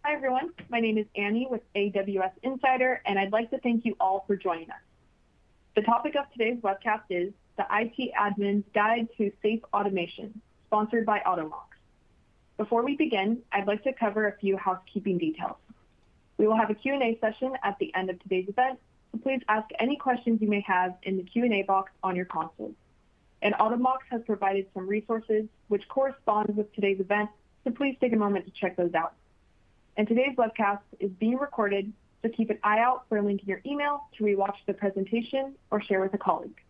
Hi, everyone. My name is Annie with AWS Insider, and I'd like to thank you all for joining us. The topic of today's webcast is the IT Admin's Guide to Safe Automation, sponsored by Automox. Before we begin, I'd like to cover a few housekeeping details. We will have a Q&A session at the end of today's event, so please ask any questions you may have in the Q&A box on your console. And Automox has provided some resources which correspond with today's event, so please take a moment to check those out. And today's webcast is being recorded, so keep an eye out for a link in your email to rewatch the presentation or share with a colleague.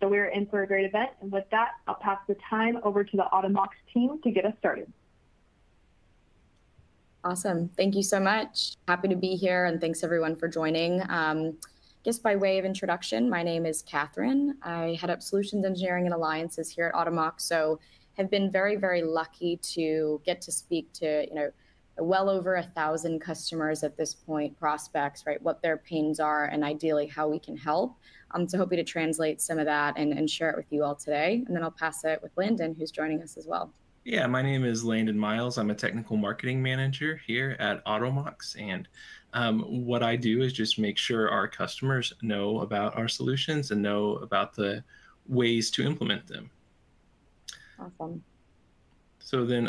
So we're in for a great event, and with that, I'll pass the time over to the Automox team to get us started. Awesome. Thank you so much. Happy to be here, and thanks everyone for joining. Just by way of introduction, my name is Catherine. I head up Solutions Engineering and Alliances here at Automox, so have been very, very lucky to get to speak to, well over 1,000 customers at this point, prospects, right? What their pains are and ideally how we can help. So hoping to translate some of that and share it with you all today. And then I'll pass it with Landon, who's joining us as well. Yeah, my name is Landon Miles. I'm a technical marketing manager here at Automox. And what I do is just make sure our customers know about our solutions and know about the ways to implement them. Awesome. So then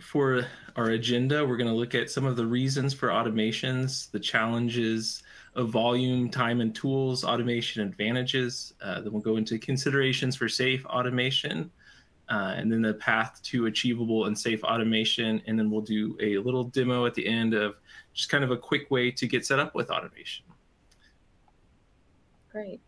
for our agenda, we're going to look at some of the reasons for automations, the challenges of volume, time, and tools, automation advantages. Then we'll go into considerations for safe automation, and then the path to achievable and safe automation. And then we'll do a little demo at the end of just kind of a quick way to get set up with automation. Great.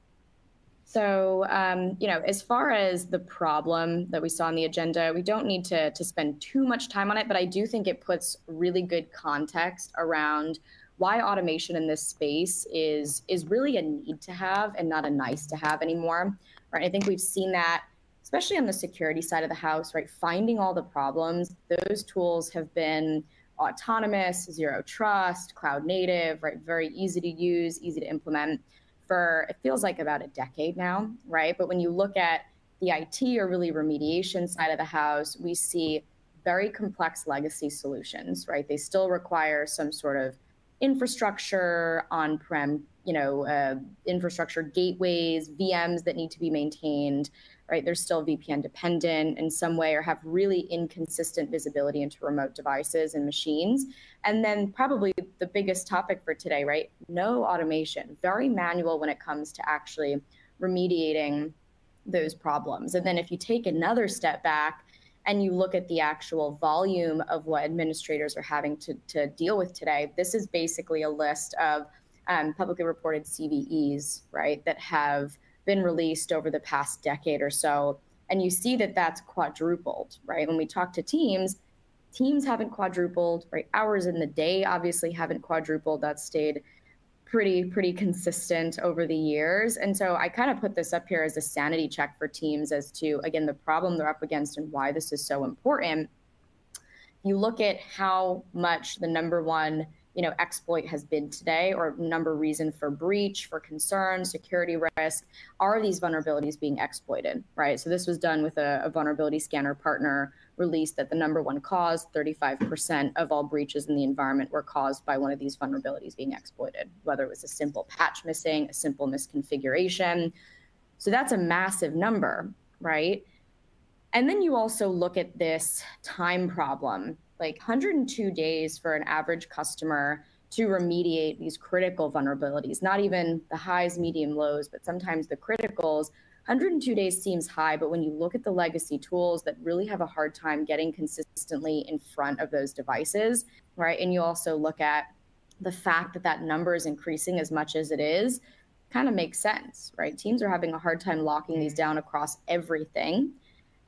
So, as far as the problem that we saw on the agenda, we don't need to spend too much time on it, but I do think it puts really good context around why automation in this space is really a need to have and not a nice to have anymore, right? I think we've seen that, especially on the security side of the house, right? Finding all the problems, those tools have been autonomous, zero trust, cloud native, right? Very easy to use, easy to implement. For it feels like about a decade now, right? But when you look at the IT or really remediation side of the house, we see very complex legacy solutions, right? They still require some sort of infrastructure, on-prem, infrastructure gateways, VMs that need to be maintained, right? They're still VPN dependent in some way or have really inconsistent visibility into remote devices and machines. And then probably the biggest topic for today, right? No automation, very manual when it comes to actually remediating those problems. And then if you take another step back and you look at the actual volume of what administrators are having to deal with today, this is basically a list of publicly reported CVEs, right, that have been released over the past decade or so. And you see that that's quadrupled, right? When we talk to teams haven't quadrupled, right? Hours in the day obviously haven't quadrupled. That's stayed pretty consistent over the years. And so I kind of put this up here as a sanity check for teams as to, again, the problem they're up against and why this is so important. You look at how much the number one exploit has been today, or number reason for breach, for concern, security risk, are these vulnerabilities being exploited, right? So this was done with a vulnerability scanner partner release that the number one cause, 35% of all breaches in the environment were caused by one of these vulnerabilities being exploited, whether it was a simple patch missing, a simple misconfiguration. So that's a massive number, right? And then you also look at this time problem, like 102 days for an average customer to remediate these critical vulnerabilities, not even the highs, medium, lows, but sometimes the criticals. 102 days seems high, but when you look at the legacy tools that really have a hard time getting consistently in front of those devices, right? And you also look at the fact that that number is increasing as much as it is, kind of makes sense, right? Teams are having a hard time locking these down across everything.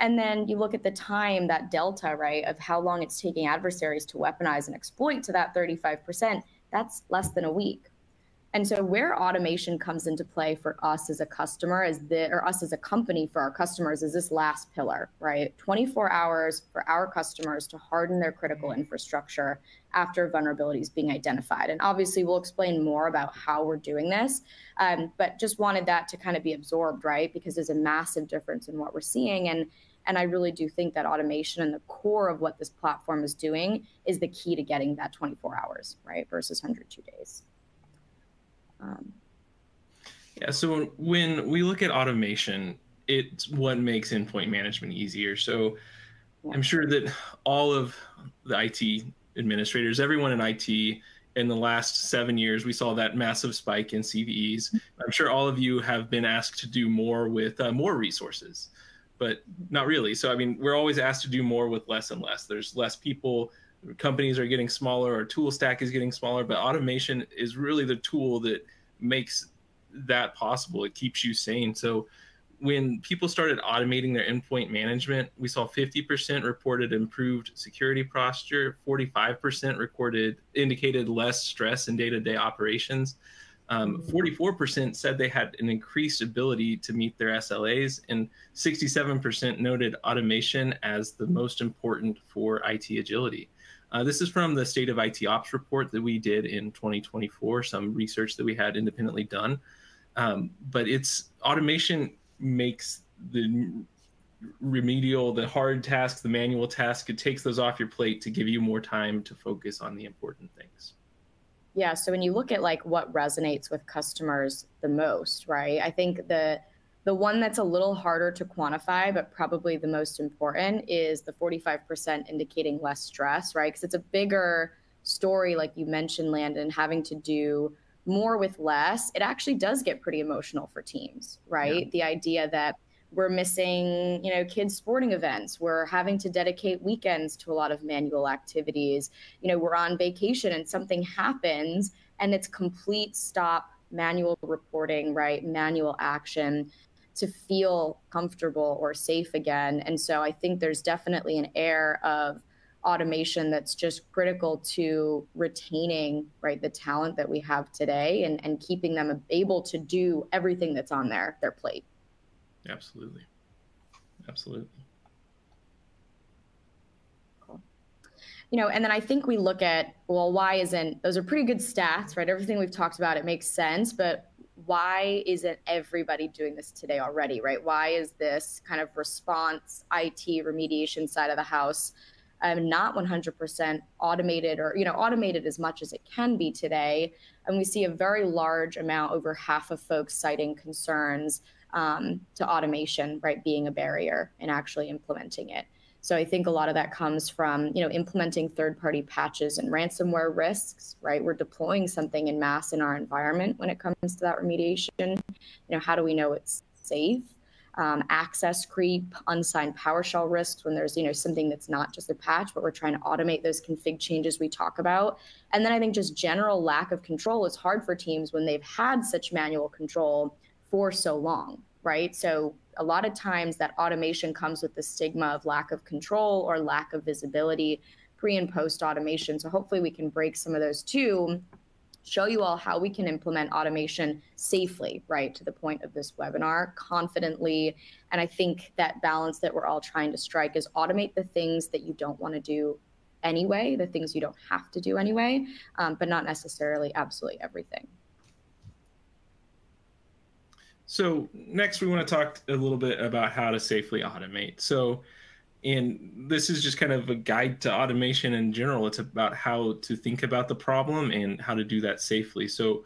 And then you look at the time, that delta, right, of how long it's taking adversaries to weaponize and exploit to that 35%, that's less than a week. And so where automation comes into play for us as a customer, or us as a company for our customers, is this last pillar, right? 24 hours for our customers to harden their critical infrastructure after vulnerabilities being identified. And obviously we'll explain more about how we're doing this, but just wanted that to kind of be absorbed, right? Because there's a massive difference in what we're seeing. And And I really do think that automation and the core of what this platform is doing is the key to getting that 24 hours, right, versus 102 days. Yeah, so when we look at automation, it's what makes endpoint management easier. So Yeah. I'm sure that all of the IT administrators, everyone in IT, in the last 7 years, we saw that massive spike in CVEs. I'm sure all of you have been asked to do more with more resources, but not really. So, I mean, we're always asked to do more with less and less. There's less people, companies are getting smaller, our tool stack is getting smaller, but automation is really the tool that makes that possible. It keeps you sane. So when people started automating their endpoint management, we saw 50% reported improved security posture, 45% indicated less stress in day-to-day operations. 44% said they had an increased ability to meet their SLAs, and 67% noted automation as the most important for IT agility. This is from the State of IT Ops report that we did in 2024, some research that we had independently done. But it's automation makes the remedial, the hard tasks, the manual tasks, it takes those off your plate to give you more time to focus on the important things. Yeah, so when you look at like what resonates with customers the most, right? I think the one that's a little harder to quantify, but probably the most important is the 45% indicating less stress, right? Because it's a bigger story, like you mentioned, Landon, having to do more with less. It actually does get pretty emotional for teams, right? Yeah. The idea that we're missing, kids' sporting events. We're having to dedicate weekends to a lot of manual activities. We're on vacation and something happens and it's complete stop, manual reporting, right? Manual action to feel comfortable or safe again. And so I think there's definitely an air of automation that's just critical to retaining, right, the talent that we have today and keeping them able to do everything that's on their plate. Absolutely. Absolutely. Cool. And then I think we look at, well, why isn't, those are pretty good stats, right? Everything we've talked about, it makes sense, but why isn't everybody doing this today already, right? Why is this kind of response IT remediation side of the house not 100% automated or, automated as much as it can be today? And we see a very large amount, over half of folks citing concerns to automation, right, being a barrier and actually implementing it. So I think a lot of that comes from, implementing third-party patches and ransomware risks, right? We're deploying something in mass in our environment when it comes to that remediation. How do we know it's safe? Access creep, unsigned PowerShell risks when there's, something that's not just a patch, but we're trying to automate those config changes we talk about. And then I think just general lack of control is hard for teams when they've had such manual control for so long, right? So a lot of times that automation comes with the stigma of lack of control or lack of visibility pre and post automation. So hopefully we can break some of those too, show you all how we can implement automation safely, right, to the point of this webinar, confidently. And I think that balance that we're all trying to strike is automate the things that you don't want to do anyway, the things you don't have to do anyway, but not necessarily absolutely everything. So next we want to talk a little bit about how to safely automate. So, and this is just kind of a guide to automation in general. It's about how to think about the problem and how to do that safely. So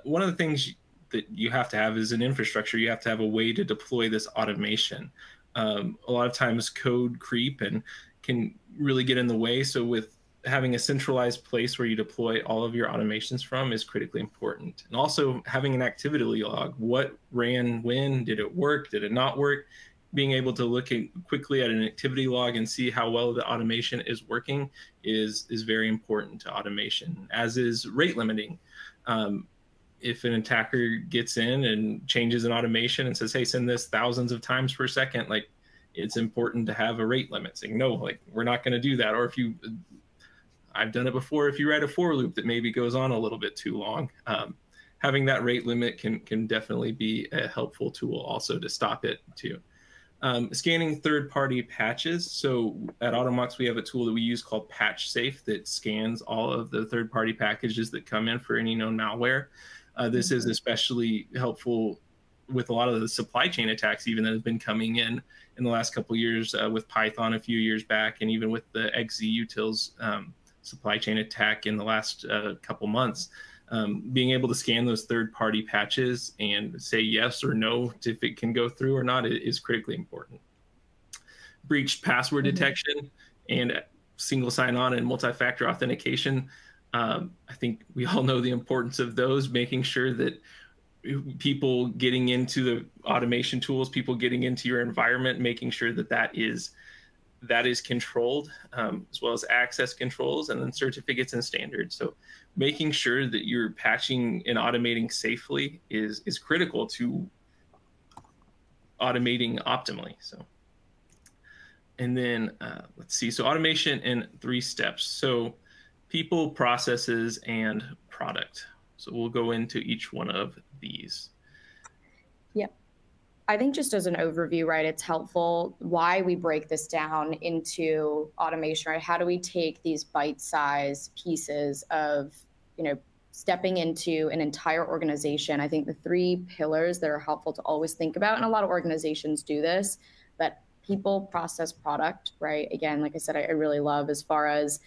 one of the things that you have to have is an infrastructure. You have to have a way to deploy this automation. A lot of times code creep and can really get in the way. So with having a centralized place where you deploy all of your automations from is critically important. And also having an activity log. What ran when? Did it work? Did it not work? Being able to look quickly at an activity log and see how well the automation is working is very important to automation, as is rate limiting. If an attacker gets in and changes an automation and says, hey, send this thousands of times per second, like, it's important to have a rate limit saying, no, like, we're not going to do that. Or if you, I've done it before, if you write a for loop that maybe goes on a little bit too long, having that rate limit can definitely be a helpful tool also to stop it too. Scanning third-party patches. So at Automox, we have a tool that we use called Patch Safe that scans all of the third-party packages that come in for any known malware. This is especially helpful with a lot of the supply chain attacks even that have been coming in the last couple of years, with Python a few years back, and even with the XZ utils supply chain attack in the last couple months. Being able to scan those third-party patches and say yes or no if it can go through or not is critically important. Breached password detection and single sign-on and multi-factor authentication. I think we all know the importance of those, making sure that people getting into the automation tools, people getting into your environment, making sure that that is controlled, as well as access controls, and then certificates and standards. So making sure that you're patching and automating safely is critical to automating optimally. So, and then let's see, so automation in 3 steps. So people, processes, and product. So we'll go into each one of these. Yep. I think just as an overview, right, it's helpful why we break this down into automation, right? How do we take these bite-sized pieces of, stepping into an entire organization? I think the 3 pillars that are helpful to always think about, and a lot of organizations do this, but people, process, product, right? Again, like I said, I really love as far as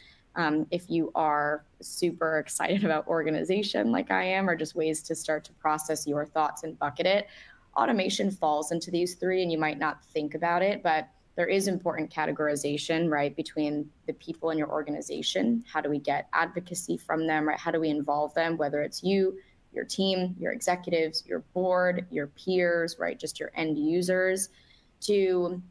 if you are super excited about organization like I am, or just ways to start to process your thoughts and bucket it. Automation falls into these 3, and you might not think about it, but there is important categorization, right, between the people in your organization. How do we get advocacy from them, right? How do we involve them, whether it's you, your team, your executives, your board, your peers, right, just your end users, to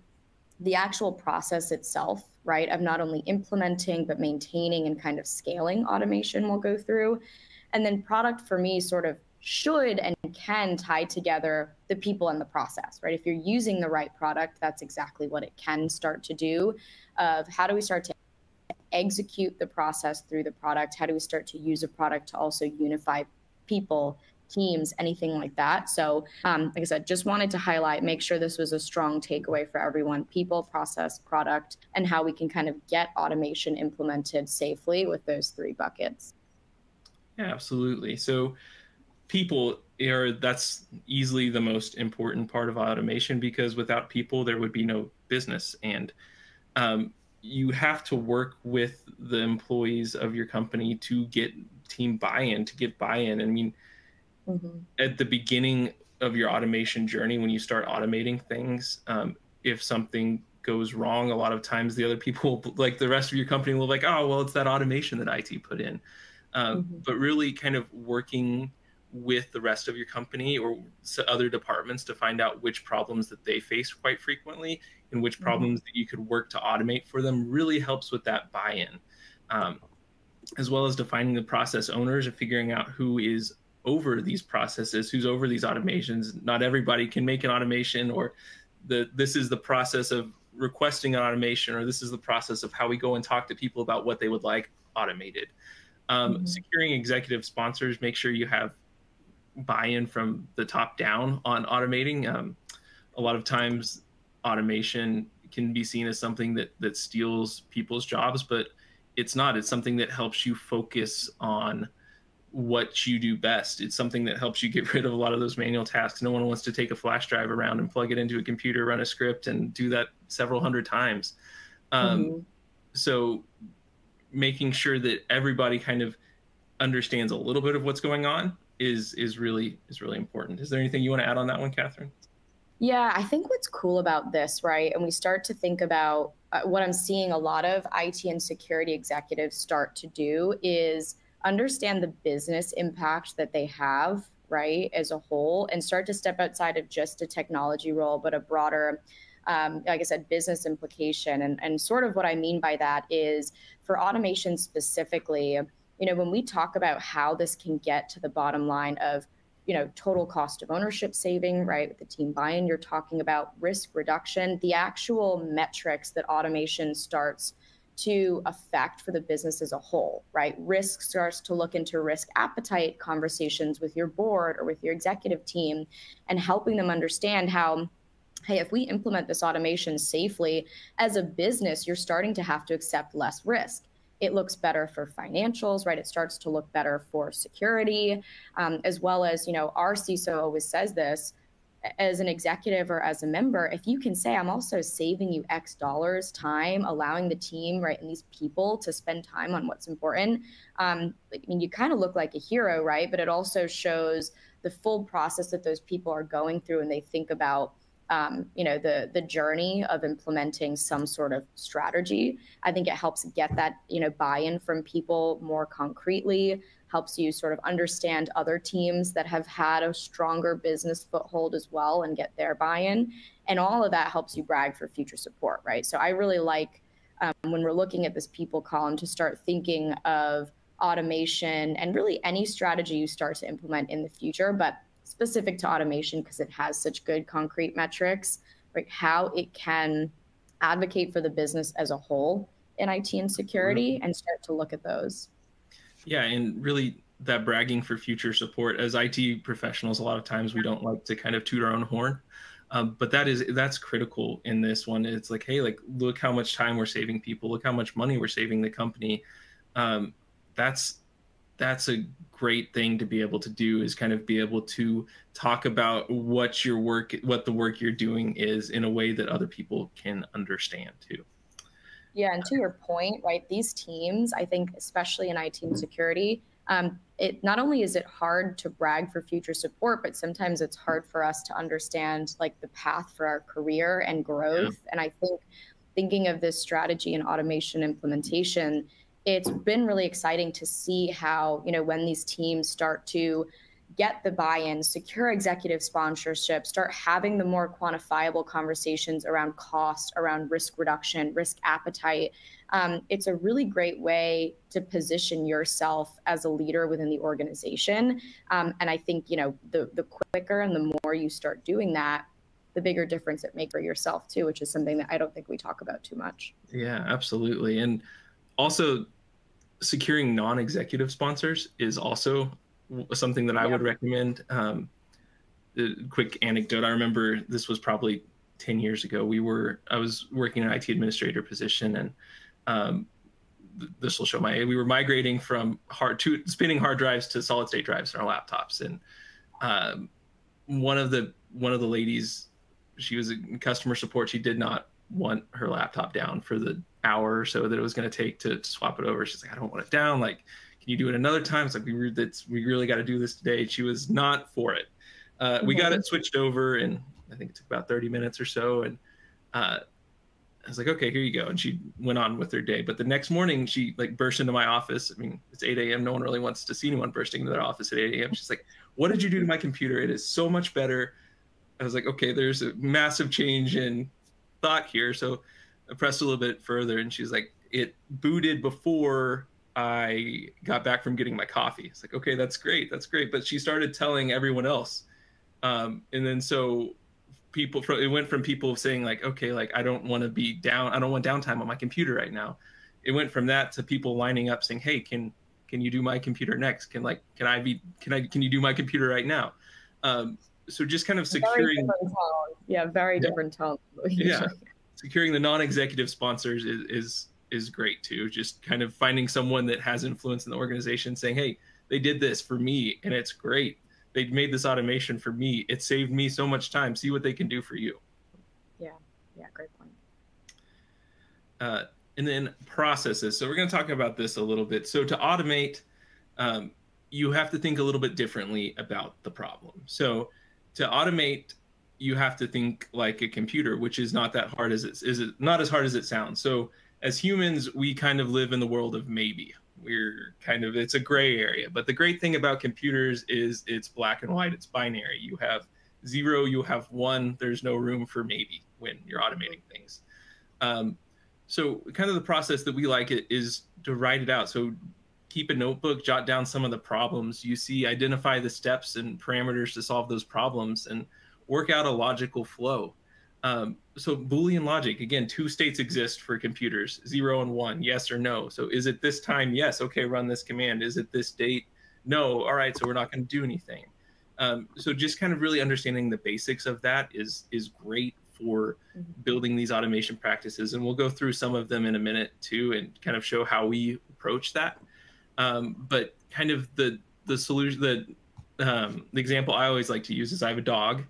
the actual process itself, right, of not only implementing, but maintaining and kind of scaling automation will go through. And then product, for me, sort of should and can tie together the people and the process, right? If you're using the right product, that's exactly what it can start to do. Of how do we start to execute the process through the product? How do we start to use a product to also unify people, teams, anything like that? So like I said, just wanted to highlight, make sure this was a strong takeaway for everyone: people, process, product, and how we can kind of get automation implemented safely with those 3 buckets. Yeah, absolutely. So people that's easily the most important part of automation, because without people, there would be no business. And you have to work with the employees of your company to get team buy-in, I mean, at the beginning of your automation journey, when you start automating things, if something goes wrong, a lot of times the other people, like the rest of your company, will be like, oh, well, it's that automation that IT put in. But really kind of working with the rest of your company or other departments to find out which problems that they face quite frequently and which problems that you could work to automate for them really helps with that buy-in, as well as defining the process owners and figuring out who is over these processes, who's over these automations. Not everybody can make an automation, or this is the process of requesting an automation, or this is the process of how we go and talk to people about what they would like automated. Securing executive sponsors, make sure you have buy-in from the top down on automating. A lot of times automation can be seen as something that steals people's jobs, but it's not. It's something that helps you focus on what you do best. It's something that helps you get rid of a lot of those manual tasks. No one wants to take a flash drive around and plug it into a computer, run a script, and do that several hundred times. So making sure that everybody kind of understands a little bit of what's going on is really important. Is there anything you want to add on that one, Catherine? Yeah, I think what's cool about this, right, and we start to think about what I'm seeing a lot of IT and security executives start to do is understand the business impact that they have, right, as a whole, and start to step outside of just a technology role, but a broader, like I said, business implication. And sort of what I mean by that is, for automation specifically, when we talk about how this can get to the bottom line of, total cost of ownership saving, right? With the team buy-in, you're talking about risk reduction, the actual metrics that automation starts to affect for the business as a whole, right? Risk starts to look into risk appetite conversations with your board or with your executive team, and helping them understand how, hey, if we implement this automation safely as a business, you're starting to have to accept less risk. It looks better for financials, right? It starts to look better for security, as well as, our CISO always says this, as an executive or as a member, if you can say, I'm also saving you X dollars time, allowing the team, right, and these people to spend time on what's important. I mean, you kind of look like a hero, right? But it also shows the full process that those people are going through, and they think about, the journey of implementing some sort of strategy. I think it helps get that, buy-in from people more concretely, helps you sort of understand other teams that have had a stronger business foothold as well and get their buy-in. And all of that helps you brag for future support, right? So I really like when we're looking at this people column to start thinking of automation and really any strategy you start to implement in the future, but specific to automation because it has such good concrete metrics, right? How it can advocate for the business as a whole in IT and security and start to look at those. Yeah, and really that bragging for future support. As IT professionals, a lot of times we don't like to kind of toot our own horn, but that's critical in this one. It's like, hey, like look how much time we're saving people, look how much money we're saving the company. That's a great thing to be able to do, is kind of be able to talk about what the work you're doing is in a way that other people can understand too. Yeah, and to your point, right, these teams, I think, especially in IT and security, it not only is it hard to brag for future support, but sometimes it's hard for us to understand like the path for our career and growth. Yeah. And I think thinking of this strategy and automation implementation, it's been really exciting to see how, when these teams start to get the buy-in, secure executive sponsorship, start having the more quantifiable conversations around cost, around risk reduction, risk appetite. It's a really great way to position yourself as a leader within the organization. And I think, the quicker and the more you start doing that, the bigger difference it makes for yourself too, which is something that I don't think we talk about too much. Yeah, absolutely. And also securing non-executive sponsors is also something that I would recommend. A quick anecdote. I remember this was probably 10 years ago. I was working in an IT administrator position, and this will show we were migrating from spinning hard drives to solid state drives in our laptops. And one of the ladies, she was in customer support. She did not want her laptop down for the hour or so that it was going to take to swap it over. She's like, I don't want it down. Like, can you do it another time? It's like, we really got to do this today. She was not for it. We got it switched over, and I think it took about 30 minutes or so. And I was like, okay, here you go. And she went on with her day. But the next morning, she like burst into my office. I mean, it's 8 a.m. No one really wants to see anyone bursting into their office at 8 a.m. She's like, what did you do to my computer? It is so much better. I was like, okay, there's a massive change in thought here. So I pressed a little bit further, and she's like, it booted before I got back from getting my coffee. It's like, okay, that's great. But she started telling everyone else. And then so it went from people saying like, okay, like I don't want downtime on my computer right now. It went from that to people lining up saying, hey, can you do my computer next? Can you do my computer right now? So just kind of securing. Very different tone. Yeah. Securing the non-executive sponsors is great too. Just kind of finding someone that has influence in the organization saying, hey, they did this for me and it's great. They made this automation for me. It saved me so much time. See what they can do for you. Yeah, great point. And then processes. So we're going to talk about this a little bit. So to automate, you have to think a little bit differently about the problem. So to automate, you have to think like a computer, which is not that hard not as hard as it sounds. So as humans, we kind of live in the world of maybe. It's a gray area. But the great thing about computers is it's black and white. It's binary. You have 0, you have 1. There's no room for maybe when you're automating things. So kind of the process that we like it is to write it out. So keep a notebook, jot down some of the problems you see, identify the steps and parameters to solve those problems, and work out a logical flow. So Boolean logic, again, 2 states exist for computers, 0 and 1, yes or no. So is it this time? Yes. Okay, run this command. Is it this date? No. All right, so we're not going to do anything. So just kind of really understanding the basics of that is great for building these automation practices. And we'll go through some of them in a minute too, and kind of show how we approach that. But kind of the solution, the example I always like to use is I have a dog,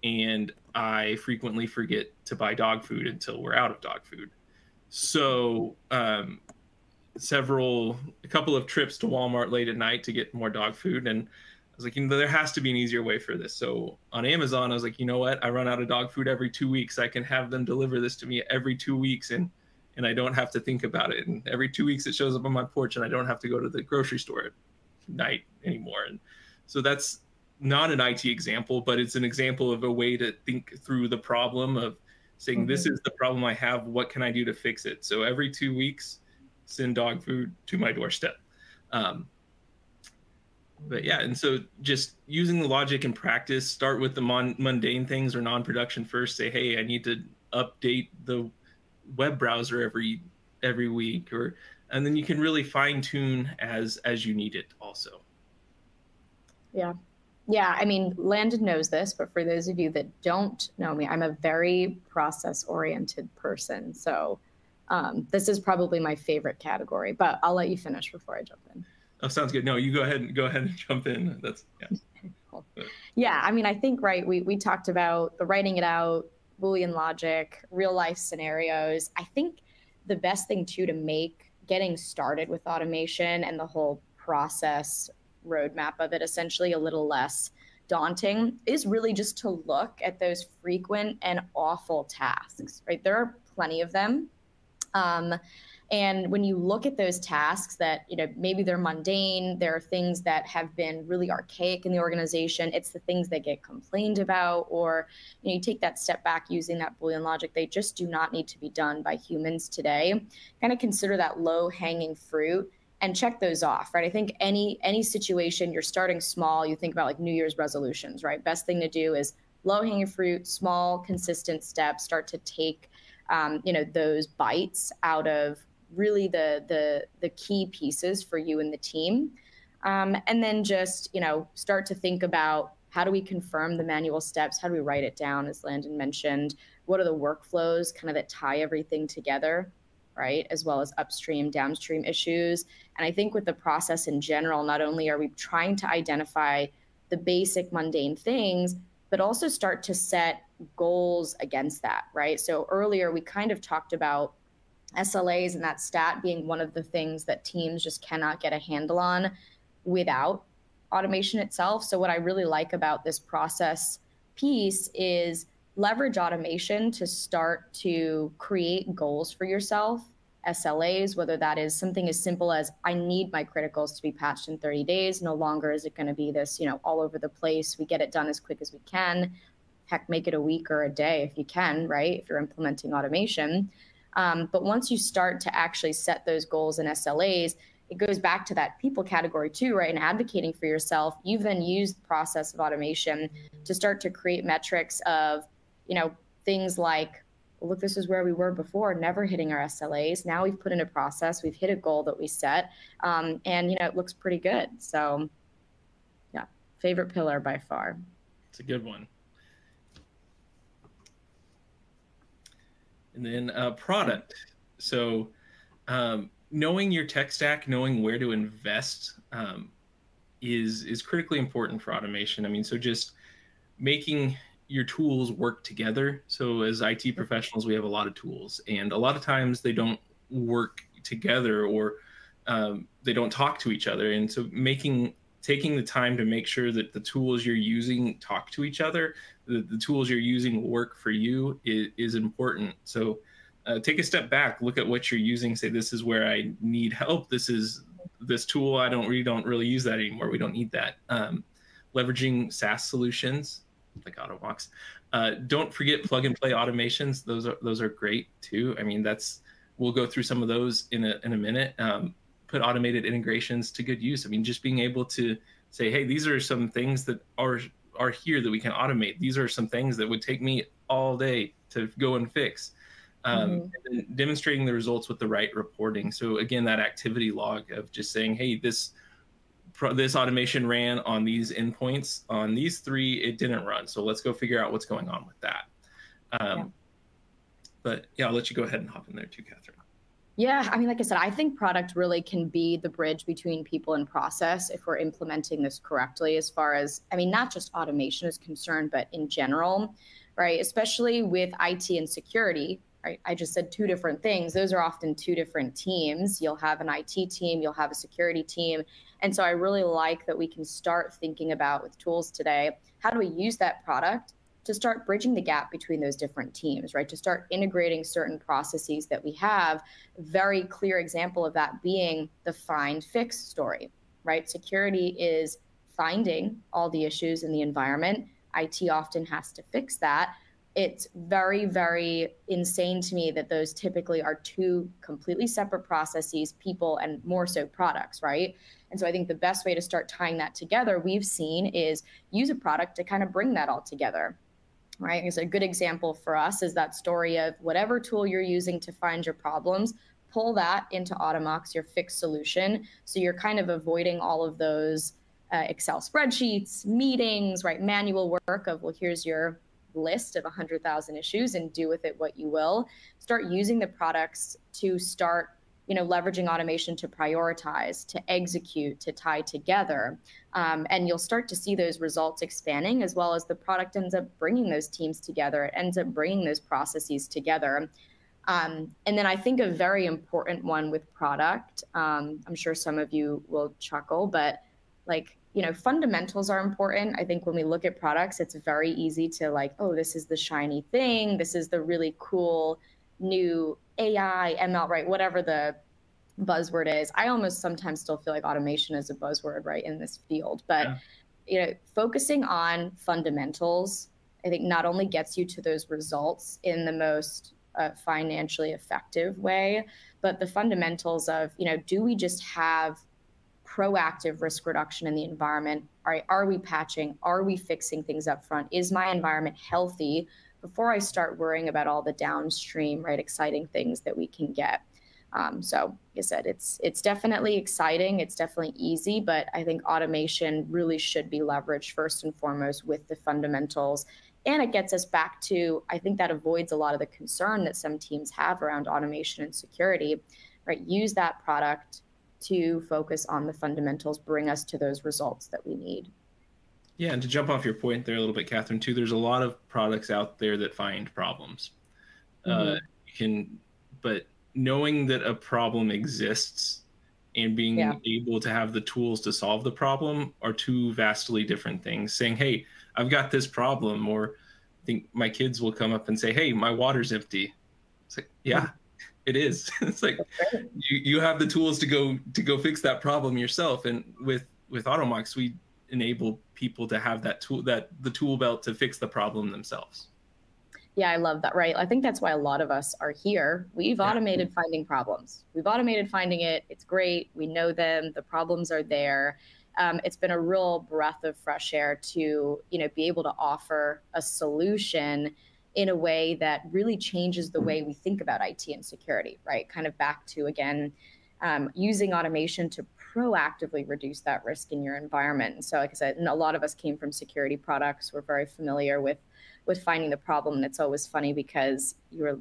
and I frequently forget to buy dog food until we're out of dog food. So a couple of trips to Walmart late at night to get more dog food. And I was like, there has to be an easier way for this. So on Amazon, I was like, you know what? I run out of dog food every 2 weeks. I can have them deliver this to me every 2 weeks, and I don't have to think about it. And every 2 weeks it shows up on my porch, and I don't have to go to the grocery store at night anymore. And so that's not an IT example, but it's an example of a way to think through the problem of saying, this is the problem I have. What can I do to fix it? So every 2 weeks, send dog food to my doorstep. But yeah, and so just using the logic in practice, start with the mundane things or non-production first. Say, hey, I need to update the web browser every week, and then you can really fine tune as you need it also. Yeah. Yeah, I mean, Landon knows this, but for those of you that don't know me, I'm a very process-oriented person. So this is probably my favorite category, but I'll let you finish before I jump in. Oh, sounds good. No, you go ahead and jump in. That's Cool. Yeah, I mean, I think, right, we talked about the writing it out, Boolean logic, real life scenarios. I think the best thing too to make getting started with automation and the whole process roadmap of it essentially a little less daunting is really just to look at those frequent and awful tasks, right? There are plenty of them. And when you look at those tasks that, maybe they're mundane, there are things that have been really archaic in the organization. It's the things that get complained about, or you take that step back using that Boolean logic. They just do not need to be done by humans today. Kind of consider that low hanging fruit and check those off, right? I think any situation, you're starting small, you think about like New Year's resolutions, right? Best thing to do is low hanging fruit, small, consistent steps, start to take, those bites out of really the key pieces for you and the team. And then just, start to think about, how do we confirm the manual steps? How do we write it down, as Landon mentioned? What are the workflows kind of that tie everything together, right? As well as upstream, downstream issues. And I think with the process in general, not only are we trying to identify the basic mundane things, but also start to set goals against that, right? So earlier we kind of talked about SLAs and that stat being one of the things that teams just cannot get a handle on without automation itself. So what I really like about this process piece is leverage automation to start to create goals for yourself, SLAs, whether that is something as simple as, I need my criticals to be patched in 30 days. No longer is it going to be this, all over the place. We get it done as quick as we can. Heck, make it a week or a day if you can, right? If you're implementing automation. But once you start to actually set those goals and SLAs, it goes back to that people category too, right? And advocating for yourself, you've then used the process of automation to start to create metrics of, things like, look, this is where we were before, never hitting our SLAs. Now we've put in a process, we've hit a goal that we set, and, it looks pretty good. So yeah, favorite pillar by far. It's a good one. And then product. So knowing your tech stack, knowing where to invest is critically important for automation. I mean, so just making your tools work together. So as IT professionals, we have a lot of tools, and a lot of times they don't work together, or they don't talk to each other. And so taking the time to make sure that the tools you're using talk to each other, the tools you're using work for you is important. So take a step back, look at what you're using, say, this is where I need help. This tool, we don't really use that anymore. We don't need that. Leveraging SaaS solutions like Automox. Don't forget plug and play automations. Those are great too. I mean, we'll go through some of those in a minute. Put automated integrations to good use. I mean, just being able to say, hey, these are some things that are here that we can automate. These are some things that would take me all day to go and fix. And then demonstrating the results with the right reporting. So again, that activity log of just saying, hey, this automation ran on these endpoints. On these 3, it didn't run. So let's go figure out what's going on with that. But yeah, I'll let you go ahead and hop in there too, Catherine. Yeah, I mean, like I said, I think product really can be the bridge between people and process if we're implementing this correctly, as far as, I mean, not just automation is concerned, but in general, right? Especially with IT and security, right? I just said two different things. Those are often two different teams. You'll have an IT team, you'll have a security team. And so I really like that we can start thinking about with tools today, how do we use that product to start bridging the gap between those different teams, right? To start integrating certain processes that we have. Very clear example of that being the find fix story, right? Security is finding all the issues in the environment. IT often has to fix that. It's very, very insane to me that those typically are two completely separate processes, people, and more so products, right? And so I think the best way to start tying that together, we've seen, is use a product to kind of bring that all together. Right? It's a good example for us is that story of whatever tool you're using to find your problems, pull that into Automox, your fixed solution. So you're kind of avoiding all of those Excel spreadsheets, meetings, right? Manual work of, well, here's your list of 100,000 issues and do with it what you will. Start using the products to start, leveraging automation to prioritize, to execute, to tie together. And you'll start to see those results expanding, as well as the product ends up bringing those teams together. It ends up bringing those processes together. And then I think a very important one with product, I'm sure some of you will chuckle, but fundamentals are important. I think when we look at products, it's very easy to oh, this is the shiny thing. This is the really cool new AI, ML, right? Whatever the buzzword is. I almost sometimes still feel like automation is a buzzword, right, in this field. But, focusing on fundamentals, I think not only gets you to those results in the most financially effective way, but the fundamentals of, do we just have proactive risk reduction in the environment? Are we patching? Are we fixing things up front? Is my environment healthy before I start worrying about all the downstream, right, exciting things that we can get? So like I said, it's definitely exciting. It's definitely easy, but I think automation really should be leveraged first and foremost with the fundamentals. And it gets us back to, I think that avoids a lot of the concern that some teams have around automation and security, right? Use that product to focus on the fundamentals, bring us to those results that we need. Yeah, and to jump off your point there a little bit, Catherine, too, there's a lot of products out there that find problems. But knowing that a problem exists and being able to have the tools to solve the problem are two vastly different things. Saying, hey, I've got this problem, or I think my kids will come up and say, hey, my water's empty. It's like, yeah, it is. It's like you have the tools to go fix that problem yourself. And with Automox, we enable people to have that tool, the tool belt to fix the problem themselves. Yeah, I love that. Right. I think that's why a lot of us are here. We've automated finding problems. We've automated finding it. It's great. We know them. The problems are there. It's been a real breath of fresh air to, be able to offer a solution in a way that really changes the way we think about IT and security, right? Kind of back to, again, using automation to proactively reduce that risk in your environment. And so, like I said, and a lot of us came from security products. We're very familiar with finding the problem. And it's always funny because your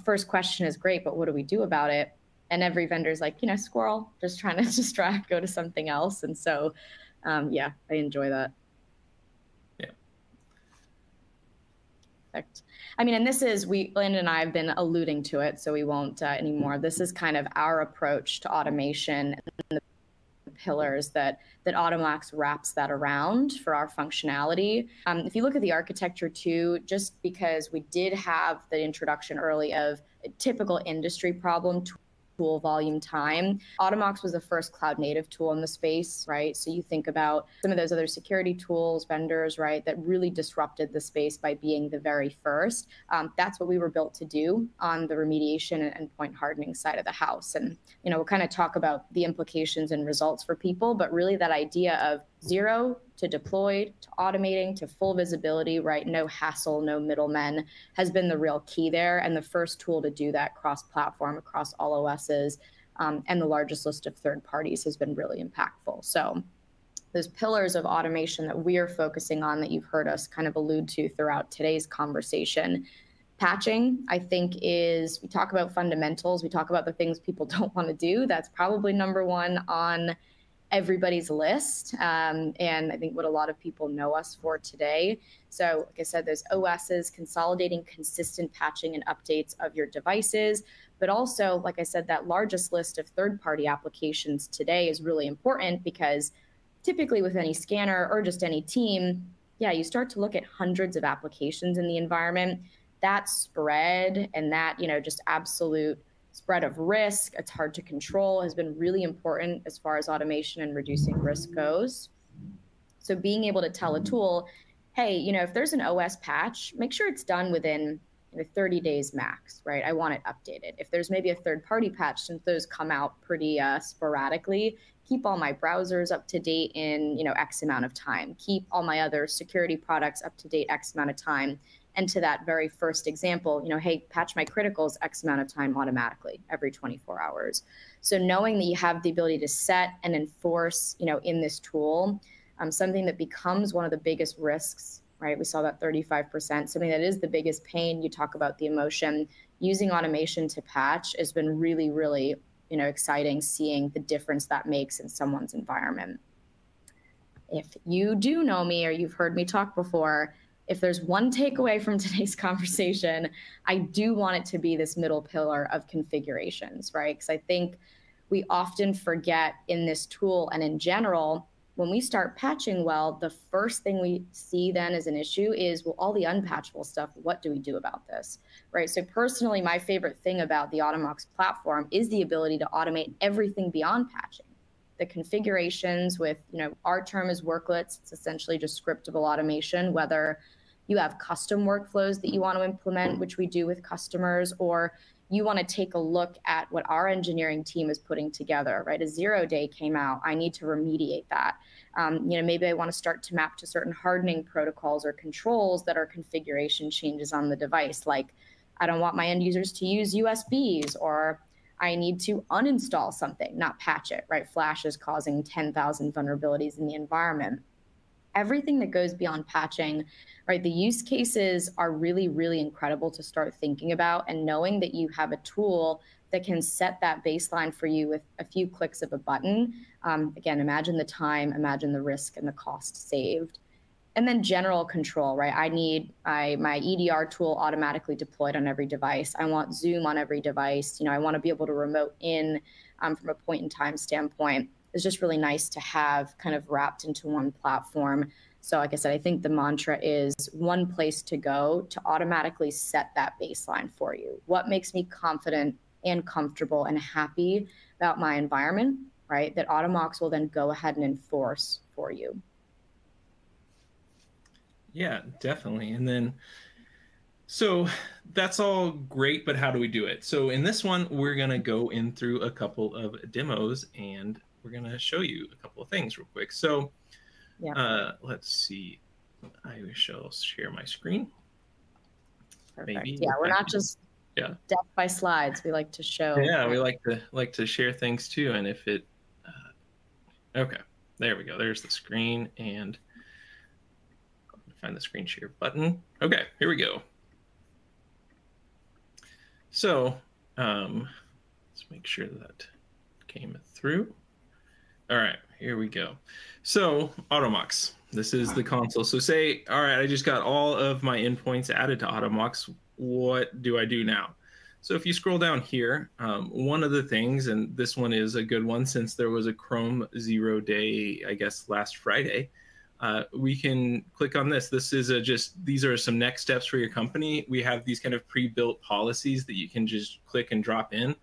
first question is great, but what do we do about it? And every vendor's like, squirrel, just trying to distract, go to something else. And so, yeah, I enjoy that. Yeah. Perfect. I mean, and this is, Landon and I have been alluding to it, so we won't anymore. This is kind of our approach to automation and the pillars that Automox wraps that around for our functionality. If you look at the architecture too, just because we did have the introduction early of a typical industry problem, tool volume time. Automox was the first cloud native tool in the space, right? So you think about some of those other security tools, vendors, right, that really disrupted the space by being the very first. That's what we were built to do on the remediation and endpoint hardening side of the house. And, we'll kind of talk about the implications and results for people, but really that idea of zero to deployed, to automating, to full visibility, right? No hassle, no middlemen has been the real key there. And the first tool to do that cross-platform, across all OSs, and the largest list of third parties has been really impactful. So those pillars of automation that we are focusing on that you've heard us kind of allude to throughout today's conversation, Patching, I think, we talk about fundamentals, we talk about the things people don't want to do. That's probably number one on everybody's list, and I think what a lot of people know us for today. So like I said, there's OSs, consolidating consistent patching and updates of your devices, but also, like I said, that largest list of third-party applications today is really important, because typically with any scanner or just any team, yeah, you start to look at hundreds of applications in the environment. That spread and that, just absolute spread of risk, it's hard to control, has been really important as far as automation and reducing risk goes. So being able to tell a tool, hey, if there's an OS patch, make sure it's done within 30 days max, right? I want it updated. If there's maybe a third-party patch, since those come out pretty sporadically, keep all my browsers up to date in X amount of time. Keep all my other security products up to date X amount of time. And to that very first example, hey, patch my criticals X amount of time automatically every 24 hours. So knowing that you have the ability to set and enforce, in this tool, something that becomes one of the biggest risks, right? We saw that 35%, something that is the biggest pain. You talk about the emotion. Using automation to patch has been really, really, exciting, seeing the difference that makes in someone's environment. If you do know me or you've heard me talk before, if there's one takeaway from today's conversation, I do want it to be this middle pillar of configurations, right? Because I think we often forget in this tool and in general, when we start patching well, the first thing we see then as an issue is, well, all the unpatchable stuff, what do we do about this, right? So personally, my favorite thing about the Automox platform is the ability to automate everything beyond patching. The configurations with, our term is worklets. It's essentially just scriptable automation, whether you have custom workflows that you want to implement, which we do with customers, or you want to take a look at what our engineering team is putting together, right? A 0-day came out. I need to remediate that. Maybe I want to start to map to certain hardening protocols or controls that are configuration changes on the device. Like, I don't want my end users to use USBs, or I need to uninstall something, not patch it, right? Flash is causing 10,000 vulnerabilities in the environment. Everything that goes beyond patching, right? The use cases are really, really incredible to start thinking about, and knowing that you have a tool that can set that baseline for you with a few clicks of a button. Again, imagine the time, imagine the risk and the cost saved. And then general control, right? I need my EDR tool automatically deployed on every device. I want Zoom on every device. I want to be able to remote in from a point in time standpoint. It's just really nice to have kind of wrapped into one platform. So like I said, I think the mantra is one place to go to automatically set that baseline for you. What makes me confident and comfortable and happy about my environment, right? That Automox will then go ahead and enforce for you. Yeah, definitely. And then, so that's all great, but how do we do it? So in this one, we're going to go in through a couple of demos, and we're going to show you a couple of things real quick. So let's see. I shall share my screen. Perfect. Maybe yeah, we're not just death by slides. We like to show. Yeah, we like to share things too. And if it, okay, there we go. There's the screen, and find the screen share button. Okay, here we go. So let's make sure that came through. All right, here we go. So Automox, this is the console. So say, all right, I just got all of my endpoints added to Automox. What do I do now? So if you scroll down here, one of the things, and this one is a good one since there was a Chrome 0-day, I guess, last Friday, we can click on this. This is these are some next steps for your company. We have these kind of pre-built policies that you can just click and drop in.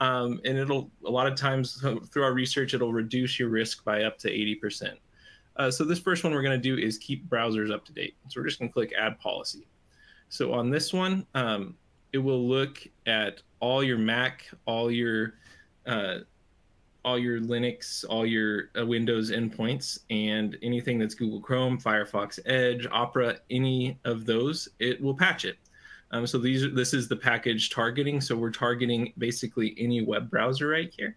And a lot of times through our research, it'll reduce your risk by up to 80%. So this first one we're going to do is keep browsers up to date. So we're just going to click add policy. So on this one, it will look at all your Mac, all your Linux, all your Windows endpoints, and anything that's Google Chrome, Firefox, Edge, Opera, any of those, it will patch it. So this is the package targeting. So we're targeting basically any web browser right here.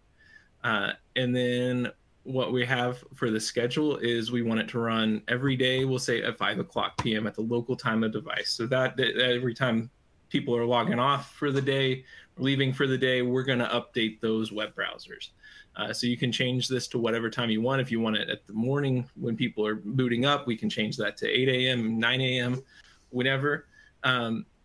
And then what we have for the schedule is we want it to run every day, we'll say at 5 o'clock p.m. at the local time of device. So that every time people are logging off for the day, leaving for the day, we're going to update those web browsers. So you can change this to whatever time you want. If you want it at the morning when people are booting up, we can change that to 8 a.m., 9 a.m., whenever.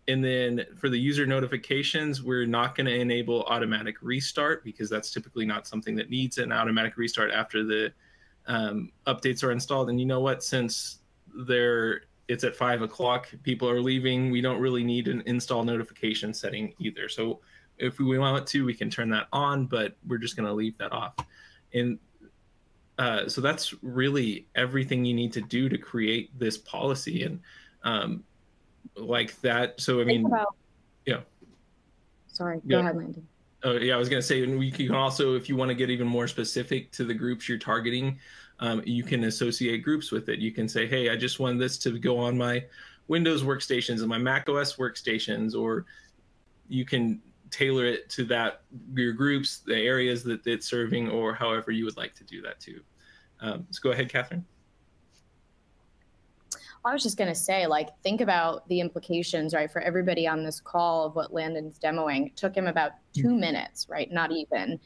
And then for the user notifications, we're not going to enable automatic restart because that's typically not something that needs an automatic restart after the updates are installed. And you know what? Since it's at 5 o'clock, people are leaving, we don't really need an install notification setting either. So if we want to, we can turn that on, but we're just going to leave that off. And so that's really everything you need to do to create this policy. And like that. So, I mean, yeah. Sorry, go ahead, Landon. Oh, yeah, I was going to say, and we can also, if you want to get even more specific to the groups you're targeting, you can associate groups with it. You can say, hey, I just want this to go on my Windows workstations and my Mac OS workstations, or you can tailor it to your groups, the areas that it's serving, or however you would like to do that too. So go ahead, Catherine. I was just going to say, like, think about the implications, right, for everybody on this call of what Landon's demoing. It took him about 2 minutes, right, not even.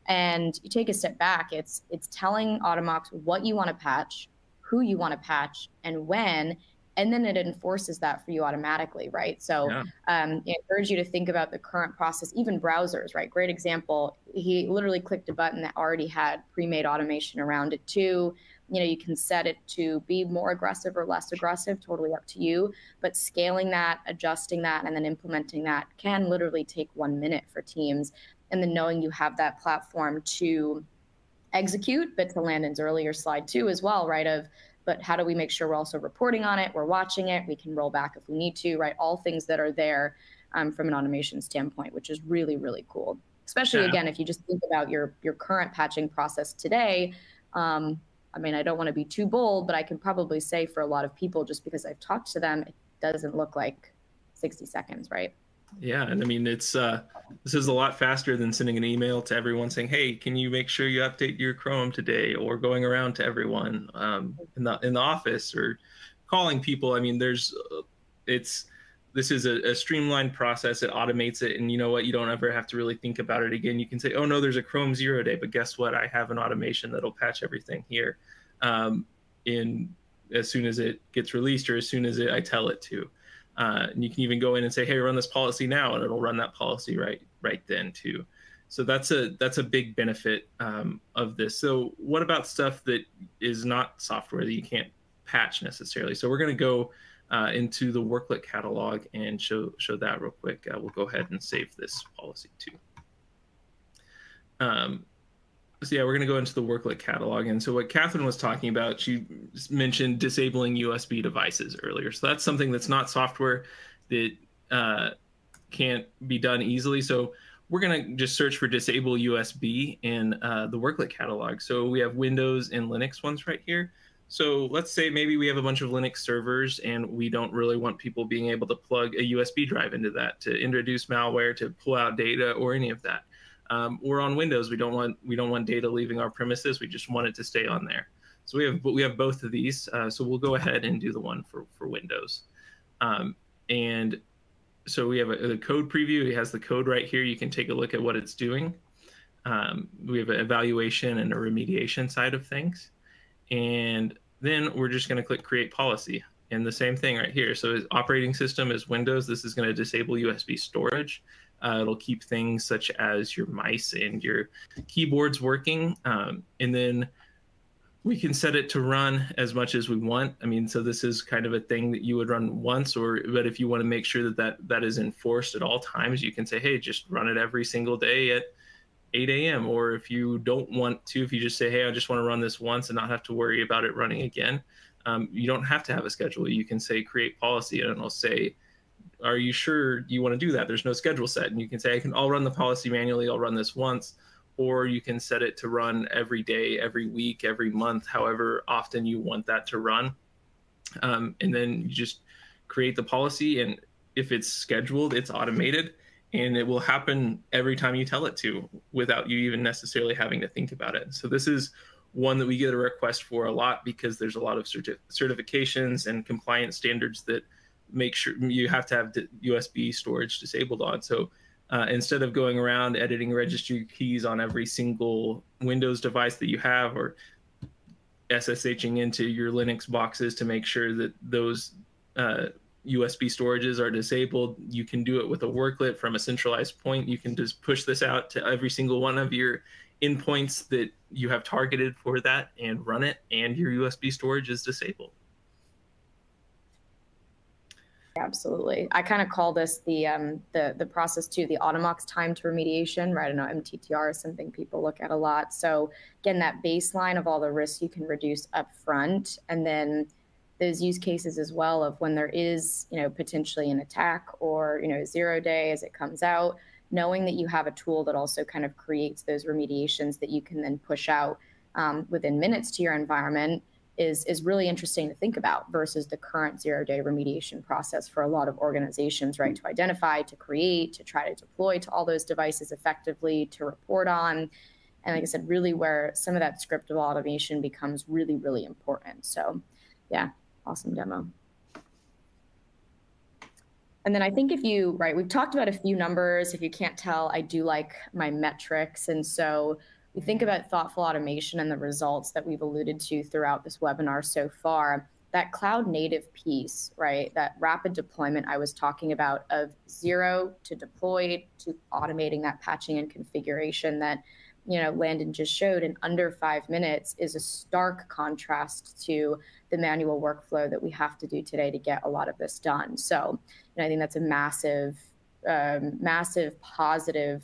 And you take a step back, it's telling Automox what you want to patch, who you want to patch, and when, and then it enforces that for you automatically, right? So I encourage you to think about the current process, even browsers, right? Great example. He literally clicked a button that already had pre-made automation around it too. You know, you can set it to be more aggressive or less aggressive, totally up to you. But scaling that, adjusting that, and then implementing that can literally take 1 minute for teams. And then knowing you have that platform to execute, but to Landon's earlier slide too as well, right? But how do we make sure we're also reporting on it, we're watching it, we can roll back if we need to, right? All things that are there from an automation standpoint, which is really, really cool. Especially, again, if you just think about your current patching process today. I mean, I don't want to be too bold, but I can probably say for a lot of people, just because I've talked to them, it doesn't look like 60 seconds, right? Yeah, and I mean, it's this is a lot faster than sending an email to everyone saying, "Hey, can you make sure you update your Chrome today?" Or going around to everyone in the office, or calling people. I mean, this is a streamlined process. It automates it, and you know what? You don't ever have to really think about it again. You can say, "Oh no, there's a Chrome 0 day," but guess what? I have an automation that'll patch everything here, as soon as it gets released, or as soon as I tell it to. And you can even go in and say, "Hey, run this policy now," and it'll run that policy right then too. So that's a big benefit of this. So what about stuff that is not software that you can't patch necessarily? So we're going to go into the worklet catalog and show that real quick. We'll go ahead and save this policy too. So yeah, we're going to go into the worklet catalog. And so what Catherine was talking about, she mentioned disabling USB devices earlier. So that's something that's not software that can't be done easily. So we're going to just search for disable USB in the worklet catalog. So we have Windows and Linux ones right here. So let's say maybe we have a bunch of Linux servers and we don't really want people being able to plug a USB drive into that to introduce malware, to pull out data, or any of that. Or on Windows, we don't want data leaving our premises. We just want it to stay on there. So we have both of these. So we'll go ahead and do the one for Windows. And so we have a code preview. It has the code right here. You can take a look at what it's doing. We have an evaluation and a remediation side of things. And then we're just going to click Create Policy. And the same thing right here. So operating system is Windows. This is going to disable USB storage. It'll keep things such as your mice and your keyboards working. And then we can set it to run as much as we want. I mean, so this is kind of a thing that you would run once, but if you want to make sure that is enforced at all times, you can say, hey, just run it every single day at 8 a.m. Or if you don't want to, if you just say, hey, I just want to run this once and not have to worry about it running again, you don't have to have a schedule. You can say create policy and it'll say, are you sure you want to do that? There's no schedule set. And you can say, I'll run the policy manually. I'll run this once. Or you can set it to run every day, every week, every month, however often you want that to run. And then you just create the policy. And if it's scheduled, it's automated. And it will happen every time you tell it to without you even necessarily having to think about it. So this is one that we get a request for a lot because there's a lot of certifications and compliance standards that make sure you have to have USB storage disabled on. So instead of going around editing registry keys on every single Windows device that you have, or SSHing into your Linux boxes to make sure that those USB storages are disabled, you can do it with a worklet from a centralized point. You can just push this out to every single one of your endpoints that you have targeted for that and run it, and your USB storage is disabled. Absolutely. I kind of call this the process too, the Automox time to remediation, right? I know MTTR is something people look at a lot. So again, that baseline of all the risks you can reduce up front, and then those use cases as well of when there is, potentially an attack or, 0 day as it comes out, knowing that you have a tool that also kind of creates those remediations that you can then push out within minutes to your environment is really interesting to think about versus the current 0 day remediation process for a lot of organizations, right? To identify, to create, to try to deploy to all those devices effectively, to report on. And like I said, really where some of that scriptable automation becomes really, really important. So yeah, awesome demo. And then I think we've talked about a few numbers. If you can't tell, I do like my metrics. And so we think about thoughtful automation and the results that we've alluded to throughout this webinar so far. That cloud native piece, right? That rapid deployment I was talking about of 0 to deployed to automating that patching and configuration that, Landon just showed in under 5 minutes is a stark contrast to the manual workflow that we have to do today to get a lot of this done. So I think that's a massive, massive positive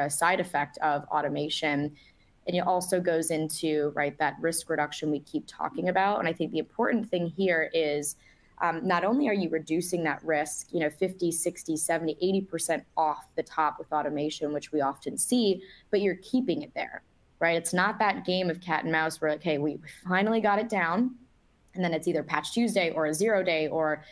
side effect of automation. And it also goes into, right, that risk reduction we keep talking about. And I think the important thing here is not only are you reducing that risk, 50, 60, 70, 80% off the top with automation, which we often see, but you're keeping it there, right? It's not that game of cat and mouse where, okay, we finally got it down, and then it's either Patch Tuesday or a 0 day, or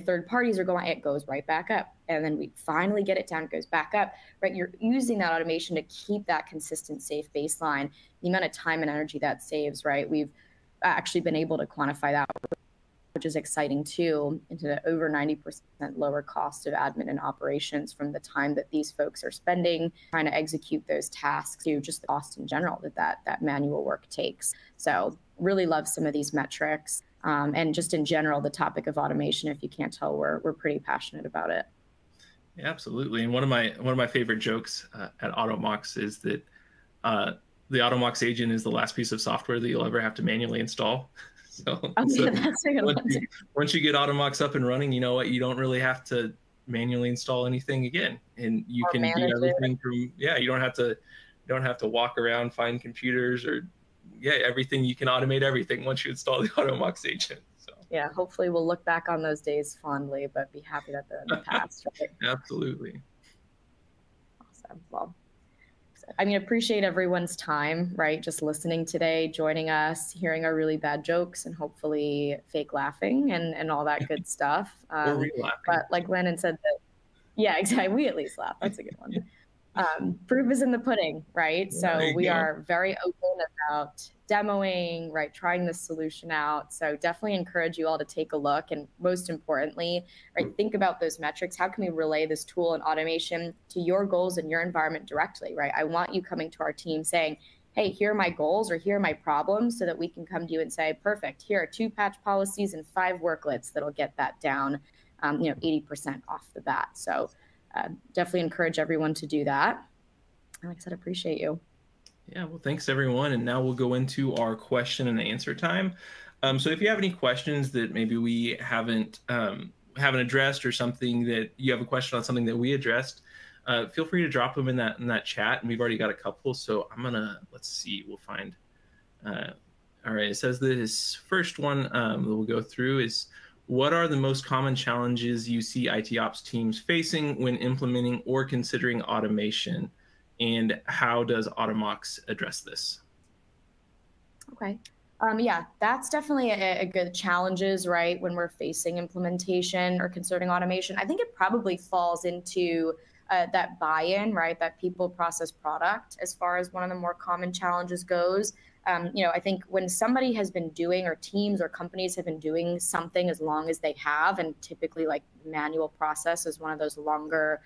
third parties are going, it goes right back up, and then we finally get it down, it goes back up, right? You're using that automation to keep that consistent, safe baseline. The amount of time and energy that saves, right? We've actually been able to quantify that, which is exciting too, into over 90% lower cost of admin and operations from the time that these folks are spending trying to execute those tasks to just the cost in general that manual work takes. So really love some of these metrics. And just in general, the topic of automation, if you can't tell, we're pretty passionate about it. Yeah, absolutely. And one of my favorite jokes at Automox is that the Automox agent is the last piece of software that you'll ever have to manually install. So, that's a good one. Once you get Automox up and running, you know what? You don't really have to manually install anything again, and you can do everything from you don't have to walk around, find computers, or everything. You can automate everything once you install the Automox agent. So yeah, hopefully we'll look back on those days fondly, but be happy that they're in the past. Right? Absolutely. Awesome. Well, appreciate everyone's time, right? Just listening today, joining us, hearing our really bad jokes, and hopefully fake laughing and all that good stuff. Or real laughing. But like Landon said, yeah, exactly. We at least laugh. That's a good one. Proof is in the pudding, right? So we are very open about demoing, right? Trying this solution out. So definitely encourage you all to take a look. And most importantly, right, think about those metrics. How can we relay this tool and automation to your goals and your environment directly, right? I want you coming to our team saying, hey, here are my goals or here are my problems, so that we can come to you and say, perfect, here are 2 patch policies and 5 worklets that'll get that down, 80% off the bat. So definitely encourage everyone to do that. And like I said, appreciate you. Yeah, well, thanks everyone. And now we'll go into our question and answer time. So if you have any questions that maybe we haven't addressed, or something that you have a question on something that we addressed, feel free to drop them in that chat. And we've already got a couple. So let's see, we'll find. All right, it says this first one that we'll go through is, what are the most common challenges you see IT ops teams facing when implementing or considering automation? And how does Automox address this? Okay. Yeah, that's definitely a good challenges, right? When we're facing implementation or considering automation, I think it probably falls into that buy-in, right? That people process product, as far as one of the more common challenges goes. I think when somebody has been doing, or teams or companies have been doing something as long as they have, and typically like manual process is one of those longer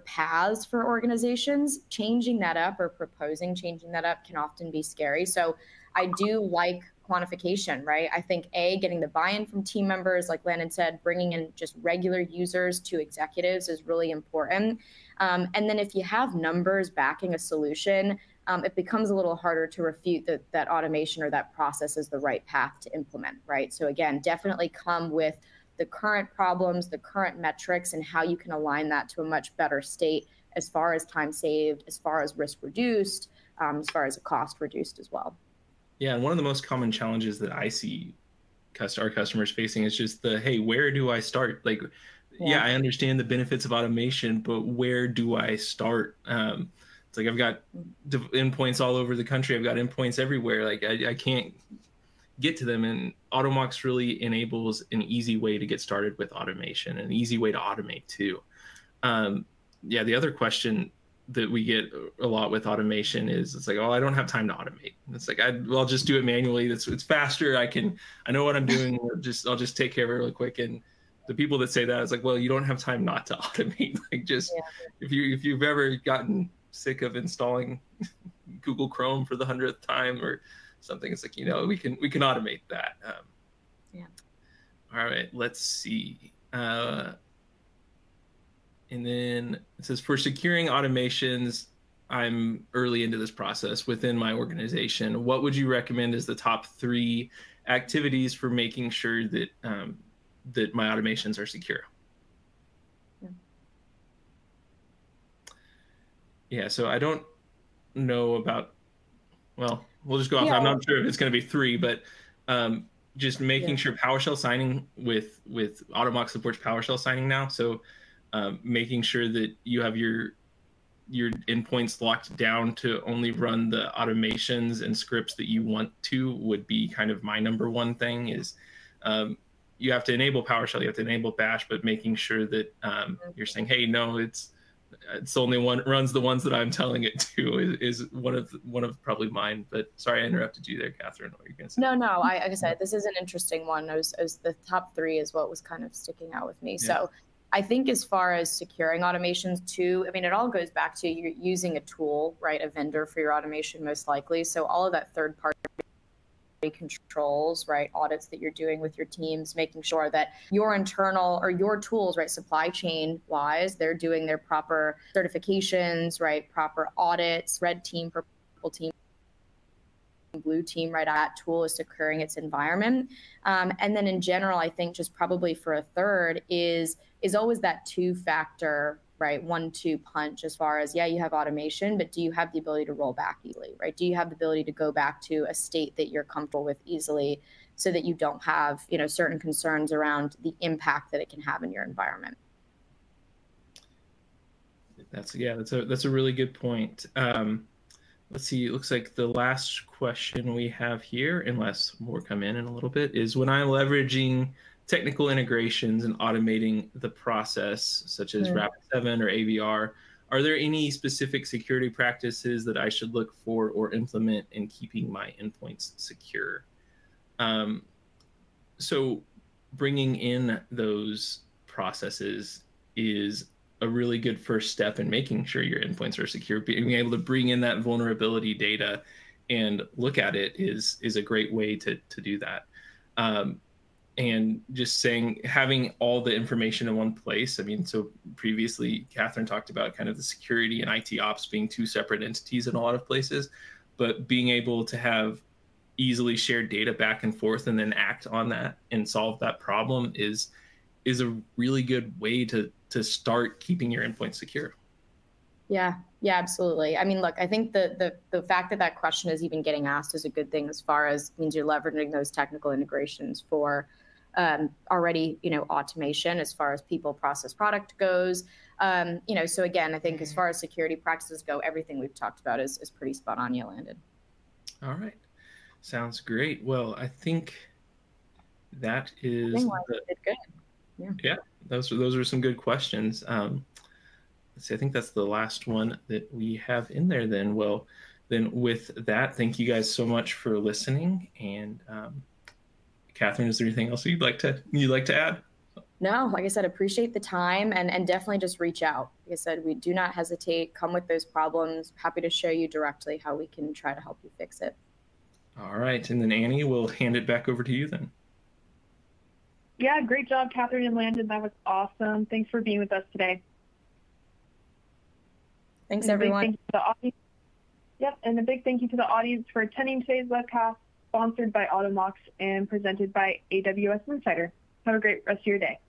paths for organizations, changing that up or proposing changing that up can often be scary. So I do like quantification, right? I think getting the buy-in from team members, like Landon said, bringing in just regular users to executives is really important. And then if you have numbers backing a solution, it becomes a little harder to refute that automation or that process is the right path to implement, right? So again, definitely come with the current problems, the current metrics, and how you can align that to a much better state as far as time saved, as far as risk reduced, as far as a cost reduced as well. Yeah, and one of the most common challenges that I see our customers facing is just hey, where do I start? Like, yeah, I understand the benefits of automation, but where do I start? It's like I've got endpoints all over the country. I've got endpoints everywhere. Like I can't get to them. And Automox really enables an easy way to get started with automation, an easy way to automate too. Yeah, the other question that we get a lot with automation is it's like, oh, I don't have time to automate. It's like, I'll just do it manually. It's faster. I know what I'm doing. I'll just take care of it really quick. And the people that say that, it's like, well, you don't have time not to automate. Like just if you've ever gotten sick of installing Google Chrome for the 100th time or something, it's like, we can automate that. All right, let's see. And then it says, for securing automations, I'm early into this process within my organization. What would you recommend as the top 3 activities for making sure that that my automations are secure? Yeah, so I don't know about, well, we'll just go off. I'm not sure if it's going to be 3, but just making sure PowerShell signing with Automox supports PowerShell signing now. So making sure that you have your endpoints locked down to only run the automations and scripts that you want to would be kind of my number one thing is you have to enable PowerShell, you have to enable Bash, but making sure that you're saying, hey, no, it's only one runs the ones that I'm telling it to is one of probably mine. But sorry, I interrupted you there, Catherine. What were you going to say? No, like I said, this is an interesting one. As the top 3 is what was kind of sticking out with me. Yeah. So I think as far as securing automations too, I mean, it all goes back to you're using a tool, right? A vendor for your automation, most likely. So all of that third-party controls, right? Audits that you're doing with your teams, making sure that your internal or your tools, right? Supply chain wise, they're doing their proper certifications, right? Proper audits, red team, purple team, blue team, right? That tool is securing its environment. And then in general, I think just probably for a third is always that 2-factor, right? 1-2 punch as far as, yeah, you have automation, but do you have the ability to roll back easily, right? Do you have the ability to go back to a state that you're comfortable with easily so that you don't have, certain concerns around the impact that it can have in your environment? That's a really good point. Let's see, it looks like the last question we have here, unless more come in a little bit, is when I'm leveraging technical integrations and automating the process, such as Rapid7 or AVR, are there any specific security practices that I should look for or implement in keeping my endpoints secure? So bringing in those processes is a really good first step in making sure your endpoints are secure. Being able to bring in that vulnerability data and look at it is a great way to do that. And just saying, having all the information in one place. I mean, so previously, Catherine talked about kind of the security and IT ops being 2 separate entities in a lot of places, but being able to have easily shared data back and forth and then act on that and solve that problem is a really good way to start keeping your endpoint secure. Yeah, absolutely. I mean, look, I think the fact that question is even getting asked is a good thing as far as means you're leveraging those technical integrations for already, automation as far as people, process, product goes. So again, I think as far as security practices go, everything we've talked about is pretty spot on, you landed. All right. Sounds great. Well, I think that is good. Yeah, those are some good questions. Let's see, I think that's the last one that we have in there then. Well, Then with that, thank you guys so much for listening. And Catherine, is there anything else you'd like to add? No, like I said, appreciate the time and definitely just reach out. Like I said, we do not hesitate. Come with those problems. Happy to show you directly how we can try to help you fix it. All right. And then Annie, we'll hand it back over to you then. Yeah, great job, Catherine and Landon. That was awesome. Thanks for being with us today. Thanks, everyone. And a big thank you to the audience for attending today's webcast, sponsored by Automox and presented by AWS Insider. Have a great rest of your day.